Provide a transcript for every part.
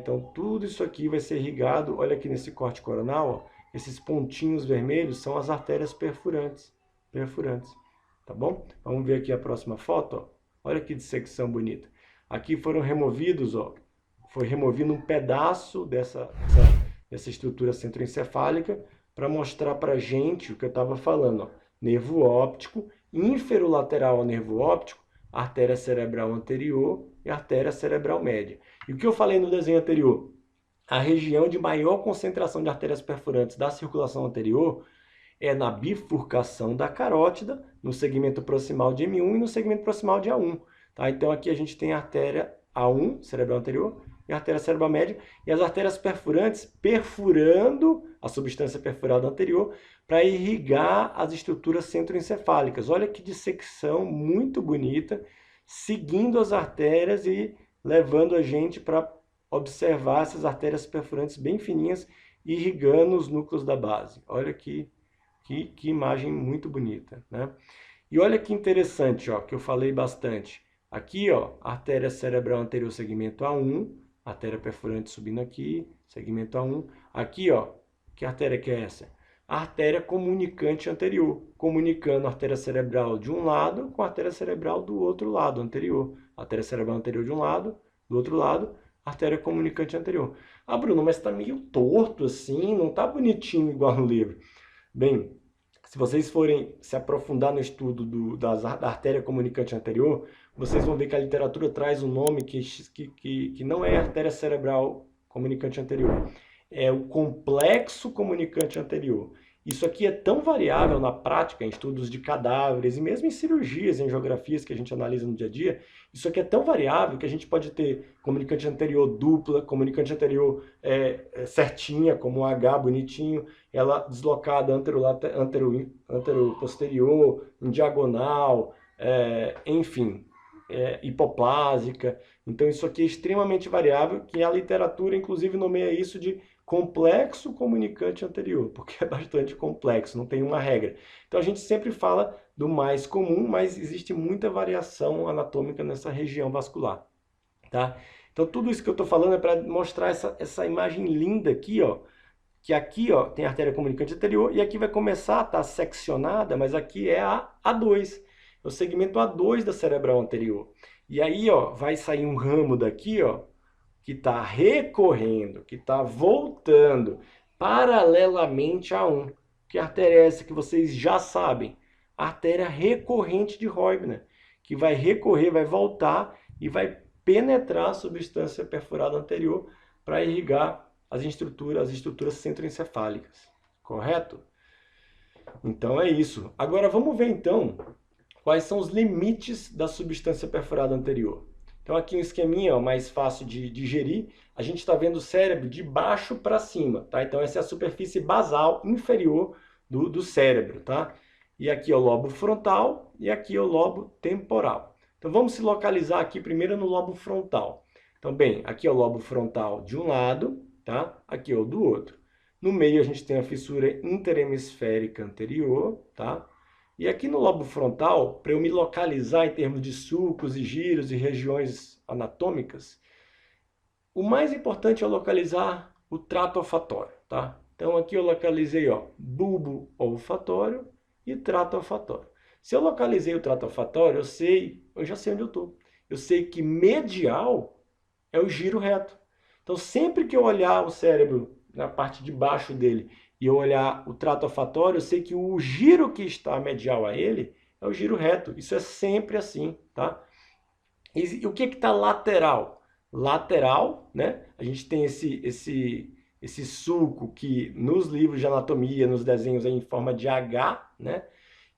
Então, tudo isso aqui vai ser irrigado. Olha aqui nesse corte coronal, ó, esses pontinhos vermelhos são as artérias perfurantes. Tá bom? Vamos ver aqui a próxima foto, ó. Olha que dissecção bonita. Aqui foram removidos, ó, foi removido um pedaço dessa estrutura centroencefálica para mostrar para a gente o que eu estava falando, ó. Nervo óptico, inferolateral ao nervo óptico, artéria cerebral anterior e artéria cerebral média. E o que eu falei no desenho anterior? A região de maior concentração de artérias perfurantes da circulação anterior é na bifurcação da carótida, no segmento proximal de M1 e no segmento proximal de A1. Tá? Então aqui a gente tem a artéria A1, cerebral anterior, e a artéria cerebral média, e as artérias perfurantes perfurando a substância perfurada anterior para irrigar as estruturas centroencefálicas. Olha que dissecção muito bonita, seguindo as artérias e levando a gente para observar essas artérias perfurantes bem fininhas irrigando os núcleos da base. Olha que imagem muito bonita, né? E olha que interessante, ó, que eu falei bastante. Aqui, ó, artéria cerebral anterior, segmento A1, artéria perfurante subindo aqui, segmento A1. Aqui, ó, que artéria que é essa? A artéria comunicante anterior, comunicando a artéria cerebral de um lado com a artéria cerebral do outro lado, anterior. Artéria cerebral anterior de um lado, do outro lado, artéria comunicante anterior. Ah, Bruno, mas tá meio torto assim, não tá bonitinho igual no livro. Bem, se vocês forem se aprofundar no estudo da artéria comunicante anterior, vocês vão ver que a literatura traz um nome que não é artéria cerebral comunicante anterior, é o complexo comunicante anterior. Isso aqui é tão variável na prática, em estudos de cadáveres e mesmo em cirurgias, em angiografias que a gente analisa no dia a dia. Isso aqui é tão variável que a gente pode ter comunicante anterior dupla, comunicante anterior certinha, como um H bonitinho, ela deslocada antero-posterior, em diagonal, enfim, hipoplásica. Então isso aqui é extremamente variável, que a literatura inclusive nomeia isso de complexo comunicante anterior, porque é bastante complexo, não tem uma regra. Então a gente sempre fala do mais comum, mas existe muita variação anatômica nessa região vascular, tá? Então tudo isso que eu estou falando é para mostrar essa imagem linda aqui, ó, que aqui, ó, tem a artéria comunicante anterior e aqui vai começar a estar seccionada, mas aqui é a A2, é o segmento A2 da cerebral anterior. E aí, ó, vai sair um ramo daqui, ó, que está recorrendo, que está voltando paralelamente a A1. Que artéria é essa que vocês já sabem? A artéria recorrente de Roebner, que vai recorrer, vai voltar e vai penetrar a substância perfurada anterior para irrigar as estruturas centroencefálicas. Correto? Então é isso. Agora vamos ver então quais são os limites da substância perfurada anterior. Então aqui um esqueminha, ó, mais fácil de digerir. A gente está vendo o cérebro de baixo para cima, tá? Então essa é a superfície basal inferior do cérebro, tá? E aqui é o lobo frontal e aqui é o lobo temporal. Então vamos se localizar aqui primeiro no lobo frontal. Então, bem, aqui é o lobo frontal de um lado, tá? Aqui é o do outro. No meio a gente tem a fissura interhemisférica anterior, tá? E aqui no lobo frontal, para eu me localizar em termos de sulcos e giros e regiões anatômicas, o mais importante é localizar o trato olfatório, tá? Então aqui eu localizei, ó, bulbo olfatório e trato olfatório. Se eu localizei o trato olfatório, eu já sei onde eu estou. Eu sei que medial é o giro reto. Então sempre que eu olhar o cérebro na parte de baixo dele e eu olhar o trato olfatório, eu sei que o giro que está medial a ele é o giro reto. Isso é sempre assim, tá? E o que está lateral? Lateral, né? A gente tem esse sulco que nos livros de anatomia, nos desenhos é em forma de H, né?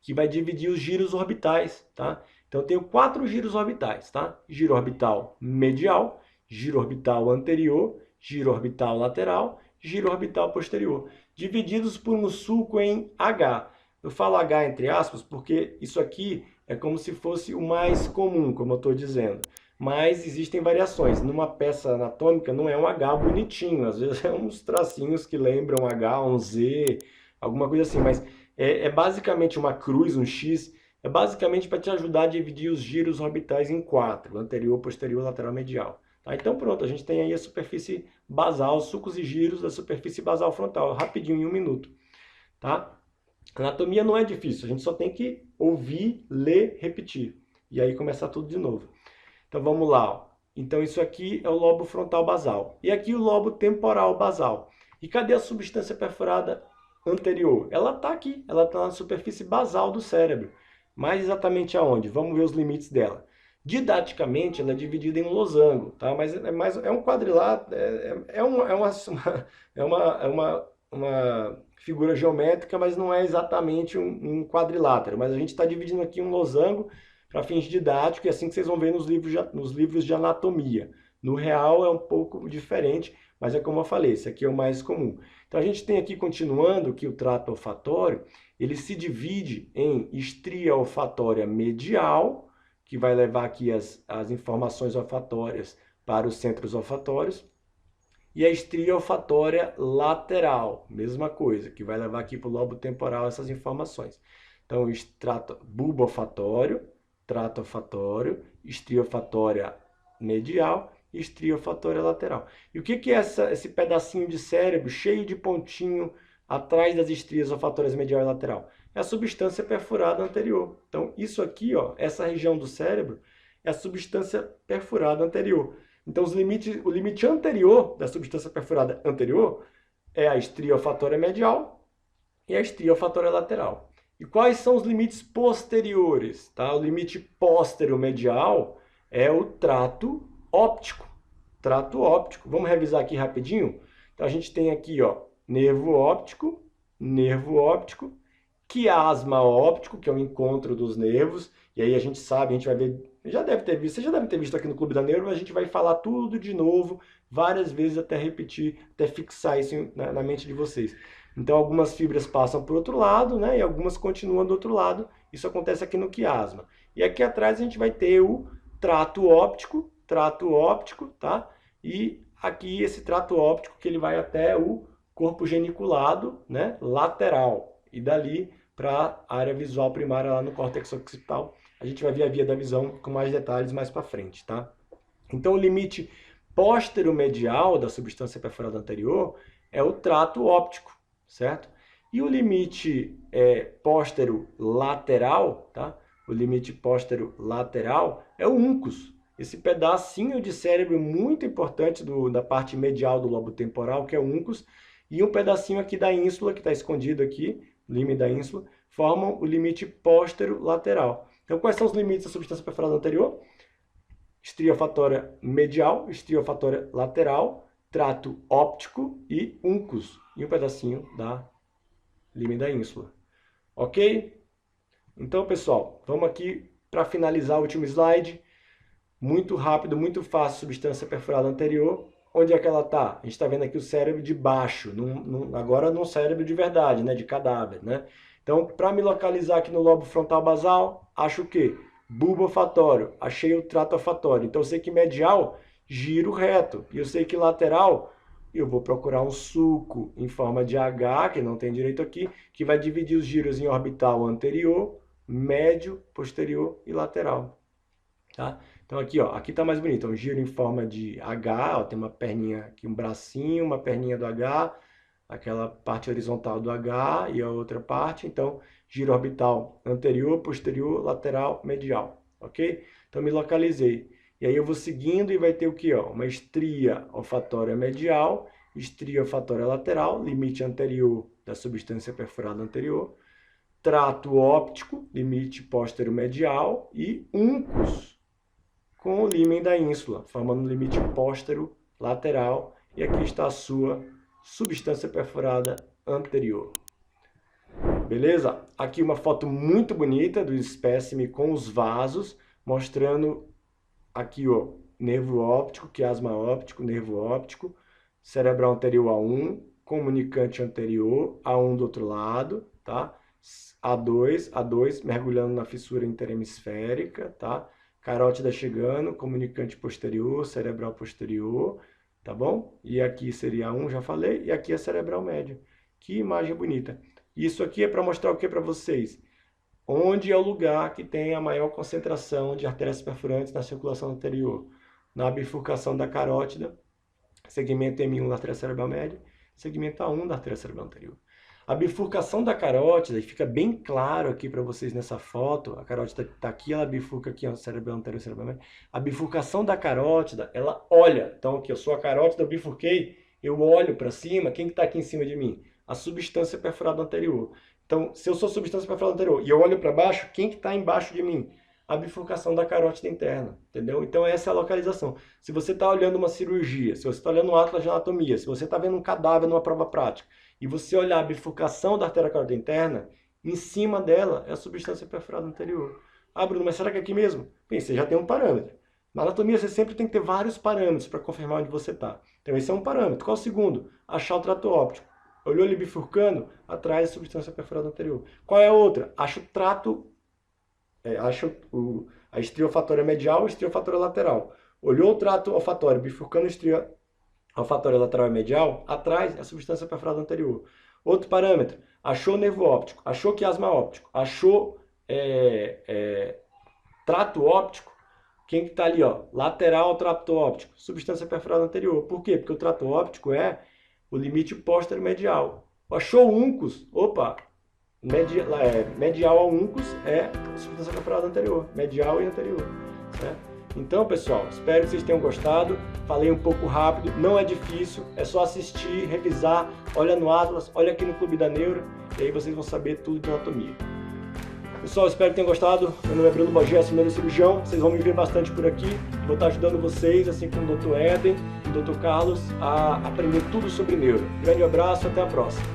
Que vai dividir os giros orbitais, tá? Então eu tenho 4 giros orbitais, tá? Giro orbital medial, giro orbital anterior, giro orbital lateral, giro orbital posterior, divididos por um sulco em H. Eu falo H entre aspas porque isso aqui é como se fosse o mais comum, como eu estou dizendo. Mas existem variações. Numa peça anatômica não é um H bonitinho, às vezes é uns tracinhos que lembram H, um Z, alguma coisa assim, mas é basicamente uma cruz, um X, é basicamente para te ajudar a dividir os giros orbitais em 4, anterior, posterior, lateral, medial. Tá? Então pronto, a gente tem aí a superfície basal, sulcos e giros da superfície basal frontal, rapidinho, em 1 minuto. Tá? Anatomia não é difícil, a gente só tem que ouvir, ler, repetir. E aí começar tudo de novo. Então vamos lá. Ó. Então isso aqui é o lobo frontal basal. E aqui o lobo temporal basal. E cadê a substância perfurada anterior? Ela está aqui, ela está na superfície basal do cérebro. Mais exatamente aonde? Vamos ver os limites dela. Didaticamente, ela é dividida em um losango, tá? Mas é um quadrilátero, uma figura geométrica, mas não é exatamente um quadrilátero. Mas a gente está dividindo aqui um losango para fins didáticos, e assim que vocês vão ver nos livros de anatomia. No real é um pouco diferente, mas é como eu falei, esse aqui é o mais comum. Então a gente tem aqui, continuando, que o trato olfatório, ele se divide em estria olfatória medial, que vai levar aqui as informações olfatórias para os centros olfatórios, e a estria olfatória lateral, mesma coisa, que vai levar aqui para o lobo temporal essas informações. Então, bulbo olfatório, trato olfatório, estria olfatória medial e estria olfatória lateral. E o que é esse pedacinho de cérebro cheio de pontinho atrás das estrias olfatórias medial e lateral? É a substância perfurada anterior. Então, isso aqui, ó, essa região do cérebro, é a substância perfurada anterior. Então, o limite anterior da substância perfurada anterior é a estria olfatória medial e a estria olfatória lateral. E quais são os limites posteriores? Tá? O limite póstero medial é o trato óptico. Trato óptico. Vamos revisar aqui rapidinho? Então, a gente tem aqui, ó, nervo óptico, quiasma óptico, que é o encontro dos nervos, e aí a gente sabe, a gente vai ver, você já deve ter visto aqui no Clube da Neuro, mas a gente vai falar tudo de novo, várias vezes até repetir, até fixar isso na mente de vocês. Então algumas fibras passam para o outro lado, né, e algumas continuam do outro lado, isso acontece aqui no quiasma. E aqui atrás a gente vai ter o trato óptico, tá? E aqui esse trato óptico que ele vai até o corpo geniculado, né, lateral, e dali para a área visual primária lá no córtex occipital. A gente vai ver a via da visão com mais detalhes mais para frente, tá? Então o limite póstero-medial da substância perfurada anterior é o trato óptico, certo? E o limite póstero-lateral, tá? O limite póstero-lateral é o uncus, esse pedacinho de cérebro muito importante da parte medial do lobo temporal, que é o uncus, e um pedacinho aqui da ínsula, que está escondido aqui, lime da ínsula, formam o limite póstero-lateral. Então, quais são os limites da substância perfurada anterior? Estria olfatória medial, estria olfatória lateral, trato óptico e uncus, e um pedacinho da lime da ínsula. Ok? Então, pessoal, vamos aqui para finalizar o último slide. Muito rápido, muito fácil, substância perfurada anterior. Onde é que ela está? A gente está vendo aqui o cérebro de baixo, agora num cérebro de verdade, né, de cadáver, né? Então, para me localizar aqui no lobo frontal basal, acho o quê? Bulbo olfatório, achei o trato olfatório. Então, eu sei que medial, giro reto. E eu sei que lateral, eu vou procurar um sulco em forma de H, que não tem direito aqui, que vai dividir os giros em orbital anterior, médio, posterior e lateral. Tá? Então aqui, ó, aqui tá mais bonito, é um giro em forma de H, ó, tem uma perninha aqui, um bracinho, uma perninha do H, aquela parte horizontal do H e a outra parte, então giro orbital anterior, posterior, lateral, medial, ok? Então me localizei. E aí eu vou seguindo e vai ter o que, ó? Uma estria olfatória medial, estria olfatória lateral, limite anterior da substância perfurada anterior, trato óptico, limite póstero medial e uncus, com o límen da ínsula, formando o limite póstero lateral, e aqui está a sua substância perfurada anterior. Beleza? Aqui uma foto muito bonita do espécime com os vasos, mostrando aqui, ó, nervo óptico, quiasma óptico, nervo óptico, cerebral anterior A1, comunicante anterior, A1 do outro lado, tá? A2 mergulhando na fissura interhemisférica, tá? Carótida chegando, comunicante posterior, cerebral posterior, tá bom? E aqui seria A1, já falei, e aqui é cerebral médio. Que imagem bonita. Isso aqui é para mostrar o que para vocês? Onde é o lugar que tem a maior concentração de artérias perfurantes na circulação anterior? na bifurcação da carótida, segmento M1 da artéria cerebral média, segmento A1 da artéria cerebral anterior. A bifurcação da carótida, e fica bem claro aqui para vocês nessa foto, a carótida está aqui, ela bifurca aqui, ó, cerebral anterior, cerebral médio. A bifurcação da carótida, ela olha. Então aqui eu sou a carótida, eu bifurquei, eu olho para cima, quem que está aqui em cima de mim? A substância perfurada anterior. Então, se eu sou substância perfurada anterior e eu olho para baixo, quem que está embaixo de mim? A bifurcação da carótida interna, entendeu? Então essa é a localização. Se você está olhando uma cirurgia, se você está olhando um atlas de anatomia, se você está vendo um cadáver numa prova prática, e você olhar a bifurcação da artéria carótida interna, em cima dela é a substância perfurada anterior. Ah, Bruno, mas será que é aqui mesmo? Bem, você já tem um parâmetro. Na anatomia você sempre tem que ter vários parâmetros para confirmar onde você está. Então esse é um parâmetro. Qual o segundo? Achar o trato óptico. Olhou ele bifurcando, atrás a substância perfurada anterior. Qual é a outra? Acha o trato, a estria olfatória medial ou estria olfatória lateral. Olhou o trato olfatório bifurcando a estria olfatória lateral e medial, atrás é a substância perfurada anterior. Outro parâmetro, achou nervo óptico, achou quiasma óptico, achou trato óptico, quem que está ali, ó, lateral trato óptico, substância perfurada anterior. Por quê? Porque o trato óptico é o limite póstero-medial. Achou uncus, opa, medial ao uncus é substância perfurada anterior, medial e anterior, certo? Então, pessoal, espero que vocês tenham gostado. Falei um pouco rápido, não é difícil, é só assistir, revisar, olha no Atlas, olha aqui no Clube da Neuro, e aí vocês vão saber tudo de anatomia. Pessoal, espero que tenham gostado. Meu nome é Bruno Bogécio, neurocirurgião. Vocês vão me ver bastante por aqui. Vou estar ajudando vocês, assim como o Dr. Éden e o Dr. Carlos, a aprender tudo sobre neuro. Grande abraço, até a próxima.